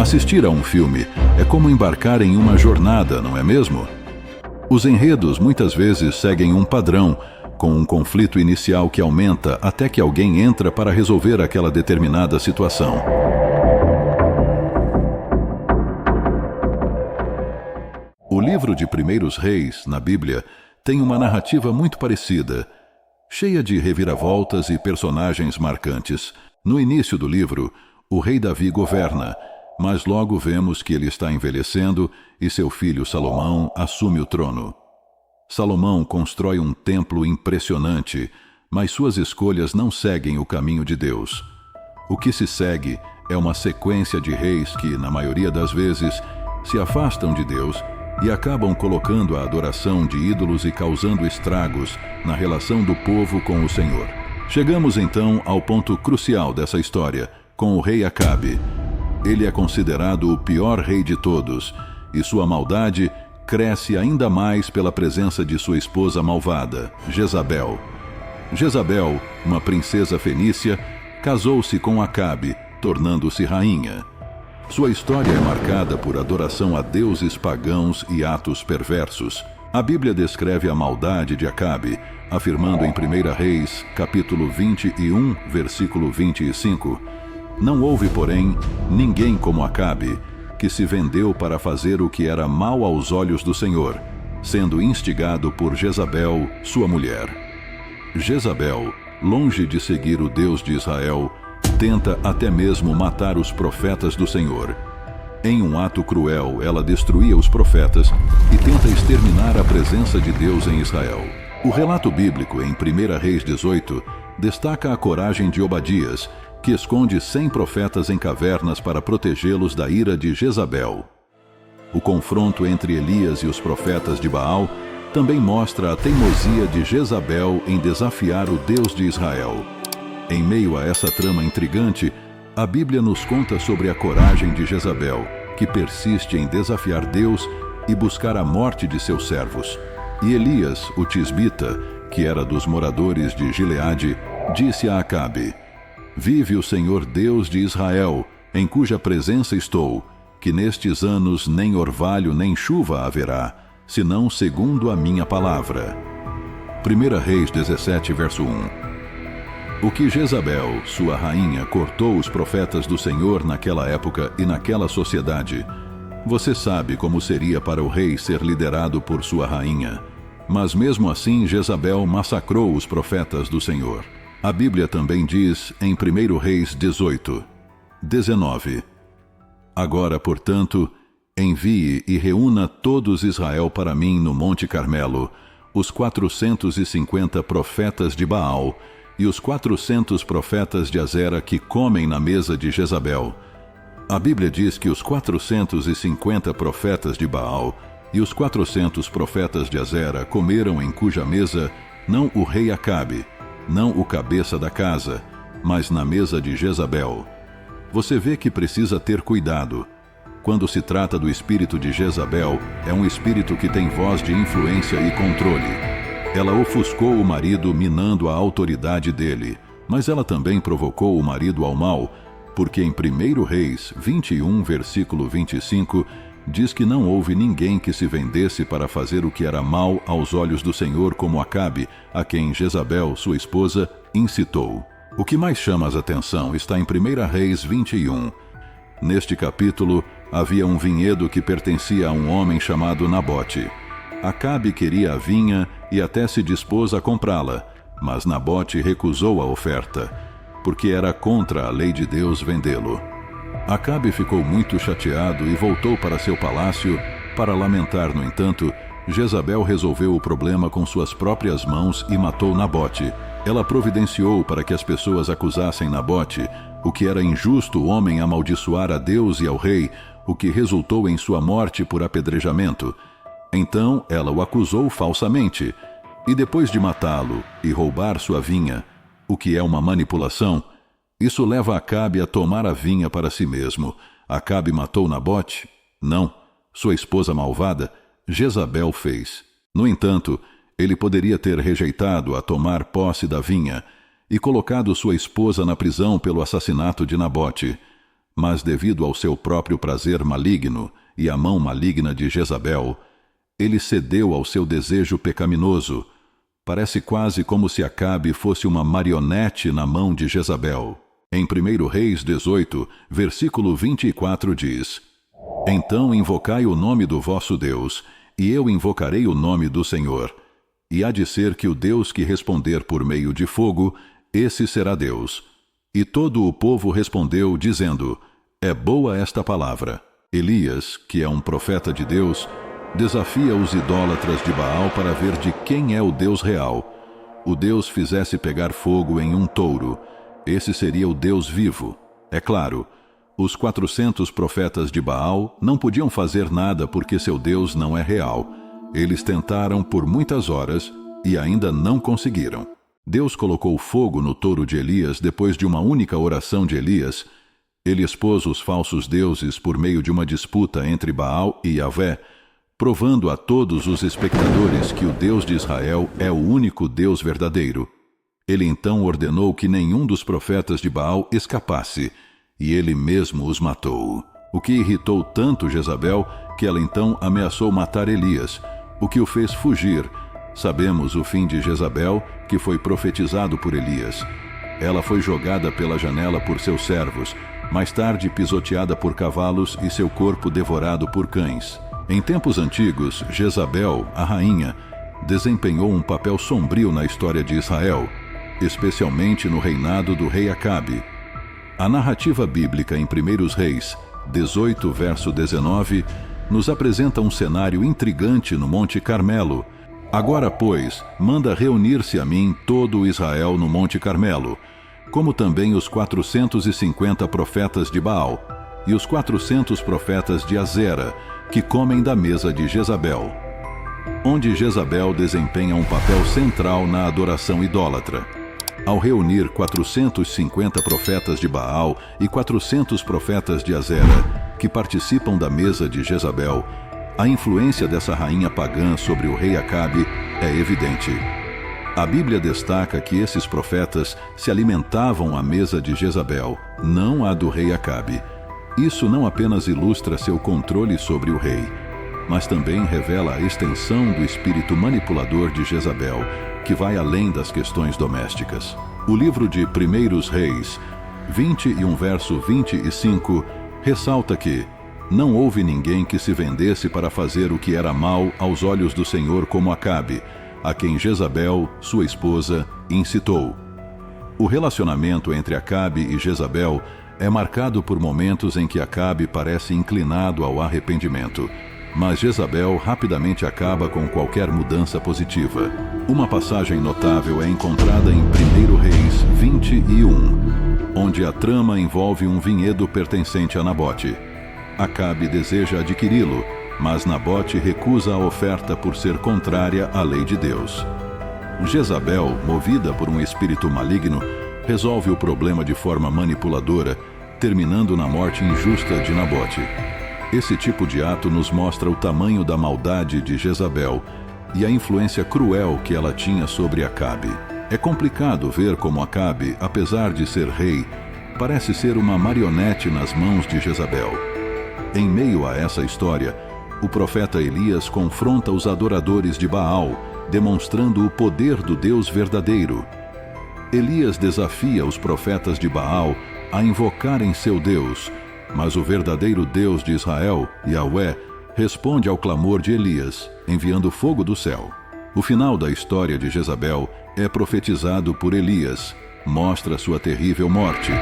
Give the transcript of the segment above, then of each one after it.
Assistir a um filme é como embarcar em uma jornada, não é mesmo? Os enredos muitas vezes seguem um padrão, com um conflito inicial que aumenta até que alguém entra para resolver aquela determinada situação. O livro de Primeiros Reis, na Bíblia, tem uma narrativa muito parecida, cheia de reviravoltas e personagens marcantes. No início do livro, o rei Davi governa, mas logo vemos que ele está envelhecendo e seu filho Salomão assume o trono. Salomão constrói um templo impressionante, mas suas escolhas não seguem o caminho de Deus. O que se segue é uma sequência de reis que, na maioria das vezes, se afastam de Deus e acabam colocando a adoração de ídolos e causando estragos na relação do povo com o Senhor. Chegamos então ao ponto crucial dessa história, com o rei Acabe. Ele é considerado o pior rei de todos, e sua maldade cresce ainda mais pela presença de sua esposa malvada, Jezabel. Jezabel, uma princesa fenícia, casou-se com Acabe, tornando-se rainha. Sua história é marcada por adoração a deuses pagãos e atos perversos. A Bíblia descreve a maldade de Acabe, afirmando em 1 Reis, capítulo 21, versículo 25: Não houve, porém, ninguém como Acabe, que se vendeu para fazer o que era mal aos olhos do Senhor, sendo instigado por Jezabel, sua mulher. Jezabel, longe de seguir o Deus de Israel, tenta até mesmo matar os profetas do Senhor. Em um ato cruel, ela destruía os profetas e tenta exterminar a presença de Deus em Israel. O relato bíblico em 1 Reis 18 destaca a coragem de Obadias, que esconde 100 profetas em cavernas para protegê-los da ira de Jezabel. O confronto entre Elias e os profetas de Baal também mostra a teimosia de Jezabel em desafiar o Deus de Israel. Em meio a essa trama intrigante, a Bíblia nos conta sobre a coragem de Jezabel, que persiste em desafiar Deus e buscar a morte de seus servos. E Elias, o tisbita, que era dos moradores de Gileade, disse a Acabe: Vive o Senhor Deus de Israel, em cuja presença estou, que nestes anos nem orvalho nem chuva haverá, senão segundo a minha palavra. 1 Reis 17, verso 1. O que Jezabel, sua rainha, cortou os profetas do Senhor naquela época e naquela sociedade, você sabe como seria para o rei ser liderado por sua rainha. Mas mesmo assim Jezabel massacrou os profetas do Senhor. A Bíblia também diz em 1 Reis 18, 19: Agora, portanto, envie e reúna todos Israel para mim no Monte Carmelo, os 450 profetas de Baal e os 400 profetas de Azera que comem na mesa de Jezabel. A Bíblia diz que os 450 profetas de Baal e os 400 profetas de Azera comeram em cuja mesa não o rei Acabe, não o cabeça da casa, mas na mesa de Jezabel. Você vê que precisa ter cuidado. Quando se trata do espírito de Jezabel, é um espírito que tem voz de influência e controle. Ela ofuscou o marido minando a autoridade dele, mas ela também provocou o marido ao mal, porque em 1 Reis 21, versículo 25, diz que não houve ninguém que se vendesse para fazer o que era mal aos olhos do Senhor como Acabe, a quem Jezabel, sua esposa, incitou. O que mais chama a atenção está em 1 Reis 21. Neste capítulo, havia um vinhedo que pertencia a um homem chamado Nabote. Acabe queria a vinha e até se dispôs a comprá-la, mas Nabote recusou a oferta, porque era contra a lei de Deus vendê-lo. Acabe ficou muito chateado e voltou para seu palácio para lamentar. No entanto, Jezabel resolveu o problema com suas próprias mãos e matou Nabote. Ela providenciou para que as pessoas acusassem Nabote, o que era injusto o homem amaldiçoar a Deus e ao rei, o que resultou em sua morte por apedrejamento. Então ela o acusou falsamente, e depois de matá-lo e roubar sua vinha, o que é uma manipulação, isso leva Acabe a tomar a vinha para si mesmo. Acabe matou Nabote? Não. Sua esposa malvada, Jezabel, fez. No entanto, ele poderia ter rejeitado a tomar posse da vinha e colocado sua esposa na prisão pelo assassinato de Nabote. Mas devido ao seu próprio prazer maligno e à mão maligna de Jezabel, ele cedeu ao seu desejo pecaminoso. Parece quase como se Acabe fosse uma marionete na mão de Jezabel. Em 1 Reis 18, versículo 24 diz: Então invocai o nome do vosso Deus, e eu invocarei o nome do Senhor. E há de ser que o Deus que responder por meio de fogo, esse será Deus. E todo o povo respondeu, dizendo: É boa esta palavra. Elias, que é um profeta de Deus, desafia os idólatras de Baal para ver de quem é o Deus real. O Deus fizesse pegar fogo em um touro. Esse seria o Deus vivo. É claro, os 400 profetas de Baal não podiam fazer nada porque seu Deus não é real. Eles tentaram por muitas horas e ainda não conseguiram. Deus colocou fogo no touro de Elias depois de uma única oração de Elias. Ele expôs os falsos deuses por meio de uma disputa entre Baal e Yahvé, provando a todos os espectadores que o Deus de Israel é o único Deus verdadeiro. Ele então ordenou que nenhum dos profetas de Baal escapasse, e ele mesmo os matou. O que irritou tanto Jezabel que ela então ameaçou matar Elias, o que o fez fugir. Sabemos o fim de Jezabel, que foi profetizado por Elias. Ela foi jogada pela janela por seus servos, mais tarde pisoteada por cavalos e seu corpo devorado por cães. Em tempos antigos, Jezabel, a rainha, desempenhou um papel sombrio na história de Israel, especialmente no reinado do rei Acabe. A narrativa bíblica em 1 Reis 18, verso 19, nos apresenta um cenário intrigante no Monte Carmelo. Agora, pois, manda reunir-se a mim todo o Israel no Monte Carmelo, como também os 450 profetas de Baal e os 400 profetas de Azera, que comem da mesa de Jezabel, onde Jezabel desempenha um papel central na adoração idólatra. Ao reunir 450 profetas de Baal e 400 profetas de Azera, que participam da mesa de Jezabel, a influência dessa rainha pagã sobre o rei Acabe é evidente. A Bíblia destaca que esses profetas se alimentavam à mesa de Jezabel, não à do rei Acabe. Isso não apenas ilustra seu controle sobre o rei, mas também revela a extensão do espírito manipulador de Jezabel, que vai além das questões domésticas. O livro de 1 Reis 21, verso 25, ressalta que não houve ninguém que se vendesse para fazer o que era mal aos olhos do Senhor como Acabe, a quem Jezabel, sua esposa, incitou. O relacionamento entre Acabe e Jezabel é marcado por momentos em que Acabe parece inclinado ao arrependimento, mas Jezabel rapidamente acaba com qualquer mudança positiva. Uma passagem notável é encontrada em 1 Reis 21, onde a trama envolve um vinhedo pertencente a Nabote. Acabe deseja adquiri-lo, mas Nabote recusa a oferta por ser contrária à lei de Deus. Jezabel, movida por um espírito maligno, resolve o problema de forma manipuladora, terminando na morte injusta de Nabote. Esse tipo de ato nos mostra o tamanho da maldade de Jezabel e a influência cruel que ela tinha sobre Acabe. É complicado ver como Acabe, apesar de ser rei, parece ser uma marionete nas mãos de Jezabel. Em meio a essa história, o profeta Elias confronta os adoradores de Baal, demonstrando o poder do Deus verdadeiro. Elias desafia os profetas de Baal a invocarem seu Deus, mas o verdadeiro Deus de Israel, Yahvé, responde ao clamor de Elias, enviando fogo do céu. O final da história de Jezabel é profetizado por Elias, mostra sua terrível morte.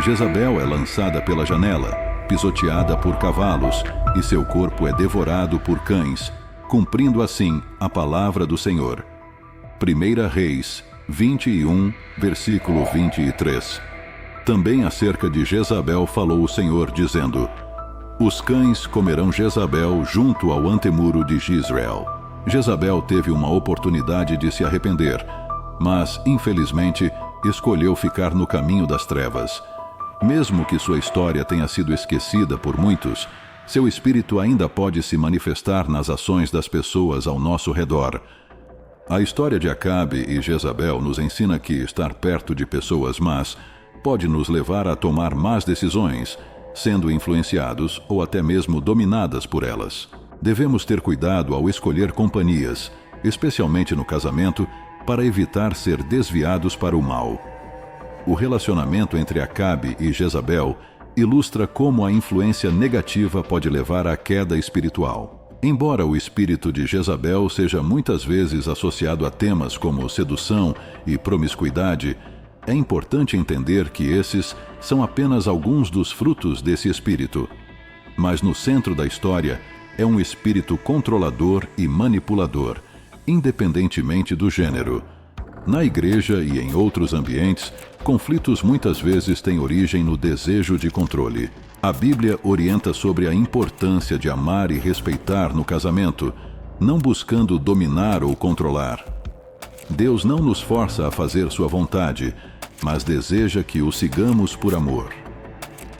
Jezabel é lançada pela janela, pisoteada por cavalos, e seu corpo é devorado por cães, cumprindo assim a palavra do Senhor. 1 Reis 21, versículo 23. Também acerca de Jezabel falou o Senhor, dizendo: Os cães comerão Jezabel junto ao antemuro de Jezreel. Jezabel teve uma oportunidade de se arrepender, mas, infelizmente, escolheu ficar no caminho das trevas. Mesmo que sua história tenha sido esquecida por muitos, seu espírito ainda pode se manifestar nas ações das pessoas ao nosso redor. A história de Acabe e Jezabel nos ensina que estar perto de pessoas más pode nos levar a tomar más decisões, sendo influenciados ou até mesmo dominadas por elas. Devemos ter cuidado ao escolher companhias, especialmente no casamento, para evitar ser desviados para o mal. O relacionamento entre Acabe e Jezabel ilustra como a influência negativa pode levar à queda espiritual. Embora o espírito de Jezabel seja muitas vezes associado a temas como sedução e promiscuidade, é importante entender que esses são apenas alguns dos frutos desse espírito. Mas no centro da história é um espírito controlador e manipulador, independentemente do gênero. Na igreja e em outros ambientes, conflitos muitas vezes têm origem no desejo de controle. A Bíblia orienta sobre a importância de amar e respeitar no casamento, não buscando dominar ou controlar. Deus não nos força a fazer sua vontade, mas deseja que o sigamos por amor.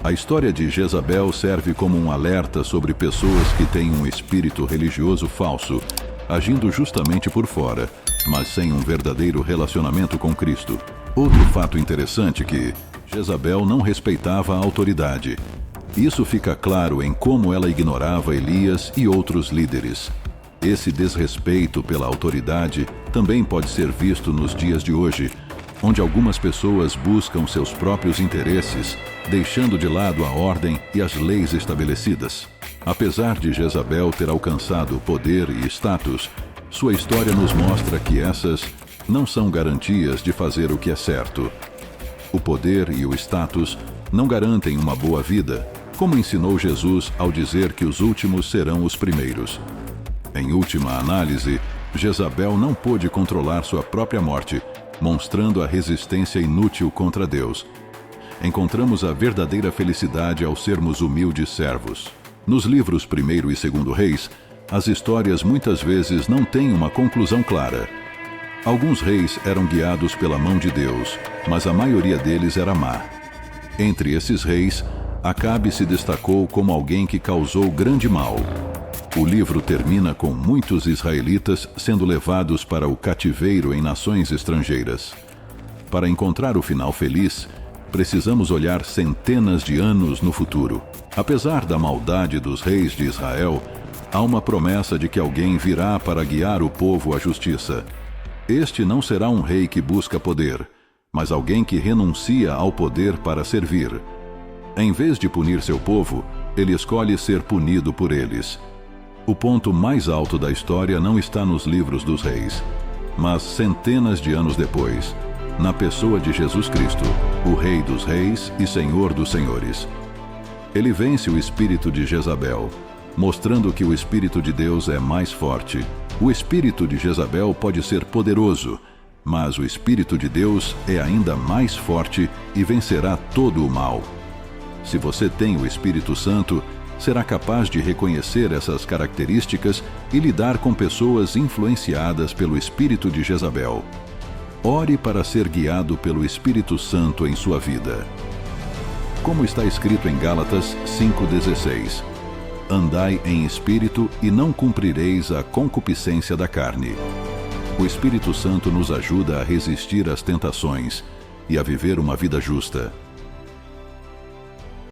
A história de Jezabel serve como um alerta sobre pessoas que têm um espírito religioso falso, agindo justamente por fora, mas sem um verdadeiro relacionamento com Cristo. Outro fato interessante é que Jezabel não respeitava a autoridade. Isso fica claro em como ela ignorava Elias e outros líderes. Esse desrespeito pela autoridade também pode ser visto nos dias de hoje, onde algumas pessoas buscam seus próprios interesses, deixando de lado a ordem e as leis estabelecidas. Apesar de Jezabel ter alcançado poder e status, sua história nos mostra que essas não são garantias de fazer o que é certo. O poder e o status não garantem uma boa vida, como ensinou Jesus ao dizer que os últimos serão os primeiros. Em última análise, Jezabel não pôde controlar sua própria morte, mostrando a resistência inútil contra Deus. Encontramos a verdadeira felicidade ao sermos humildes servos. Nos livros 1º e 2º Reis, as histórias muitas vezes não têm uma conclusão clara. Alguns reis eram guiados pela mão de Deus, mas a maioria deles era má. Entre esses reis, Acabe se destacou como alguém que causou grande mal. O livro termina com muitos israelitas sendo levados para o cativeiro em nações estrangeiras. Para encontrar o final feliz, precisamos olhar centenas de anos no futuro. Apesar da maldade dos reis de Israel, há uma promessa de que alguém virá para guiar o povo à justiça. Este não será um rei que busca poder, mas alguém que renuncia ao poder para servir. Em vez de punir seu povo, ele escolhe ser punido por eles. O ponto mais alto da história não está nos livros dos reis, mas centenas de anos depois, na pessoa de Jesus Cristo, o Rei dos Reis e Senhor dos Senhores. Ele vence o espírito de Jezabel, mostrando que o Espírito de Deus é mais forte. O espírito de Jezabel pode ser poderoso, mas o Espírito de Deus é ainda mais forte e vencerá todo o mal. Se você tem o Espírito Santo, será capaz de reconhecer essas características e lidar com pessoas influenciadas pelo espírito de Jezabel. Ore para ser guiado pelo Espírito Santo em sua vida. Como está escrito em Gálatas 5,16: Andai em espírito e não cumprireis a concupiscência da carne. O Espírito Santo nos ajuda a resistir às tentações e a viver uma vida justa.